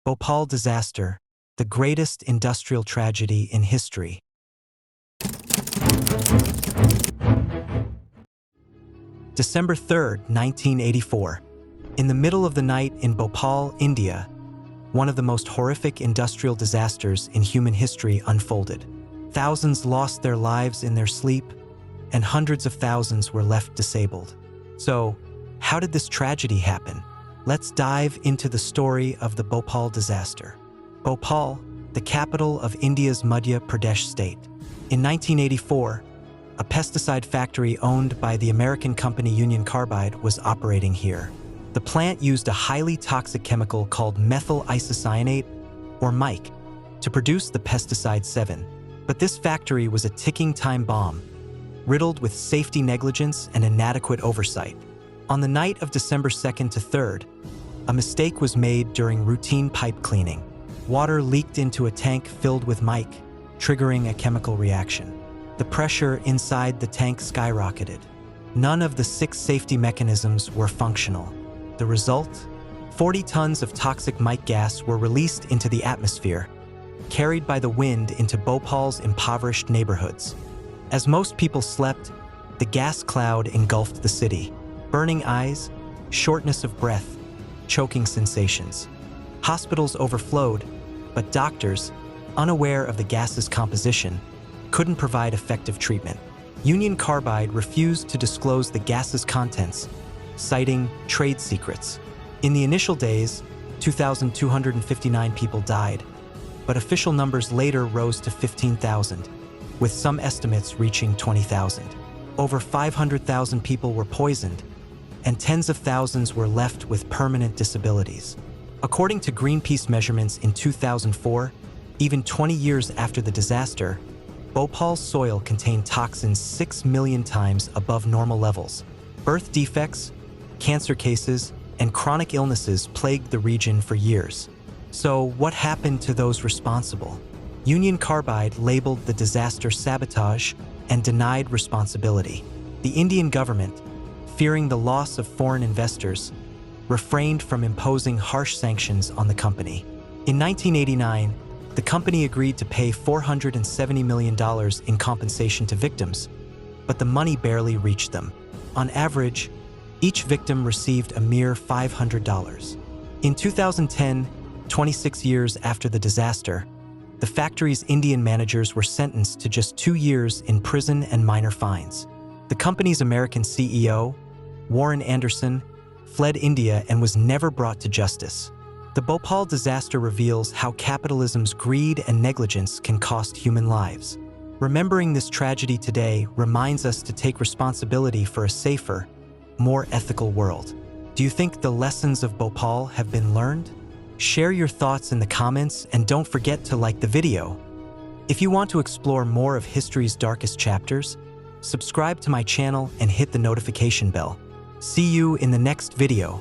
Bhopal disaster, the greatest industrial tragedy in history. December 3, 1984. In the middle of the night in Bhopal, India, one of the most horrific industrial disasters in human history unfolded. Thousands lost their lives in their sleep, and hundreds of thousands were left disabled. So, how did this tragedy happen? Let's dive into the story of the Bhopal disaster. Bhopal, the capital of India's Madhya Pradesh state. In 1984, a pesticide factory owned by the American company Union Carbide was operating here. The plant used a highly toxic chemical called methyl isocyanate, or MIC, to produce the pesticide 7. But this factory was a ticking time bomb, riddled with safety negligence and inadequate oversight. On the night of December 2nd to 3rd, a mistake was made during routine pipe cleaning. Water leaked into a tank filled with MIC, triggering a chemical reaction. The pressure inside the tank skyrocketed. None of the 6 safety mechanisms were functional. The result? 40 tons of toxic MIC gas were released into the atmosphere, carried by the wind into Bhopal's impoverished neighborhoods. As most people slept, the gas cloud engulfed the city. Burning eyes, shortness of breath, choking sensations. Hospitals overflowed, but doctors, unaware of the gas's composition, couldn't provide effective treatment. Union Carbide refused to disclose the gas's contents, citing trade secrets. In the initial days, 2,259 people died, but official numbers later rose to 15,000, with some estimates reaching 20,000. Over 500,000 people were poisoned, and tens of thousands were left with permanent disabilities. According to Greenpeace measurements in 2004, even 20 years after the disaster, Bhopal's soil contained toxins 6 million times above normal levels. Birth defects, cancer cases, and chronic illnesses plagued the region for years. So, what happened to those responsible? Union Carbide labeled the disaster sabotage and denied responsibility. The Indian government, fearing the loss of foreign investors, refrained from imposing harsh sanctions on the company. In 1989, the company agreed to pay $470 million in compensation to victims, but the money barely reached them. On average, each victim received a mere $500. In 2010, 26 years after the disaster, the factory's Indian managers were sentenced to just 2 years in prison and minor fines. The company's American CEO, Warren Anderson, fled India and was never brought to justice. The Bhopal disaster reveals how capitalism's greed and negligence can cost human lives. Remembering this tragedy today reminds us to take responsibility for a safer, more ethical world. Do you think the lessons of Bhopal have been learned? Share your thoughts in the comments and don't forget to like the video. If you want to explore more of history's darkest chapters, subscribe to my channel and hit the notification bell. See you in the next video.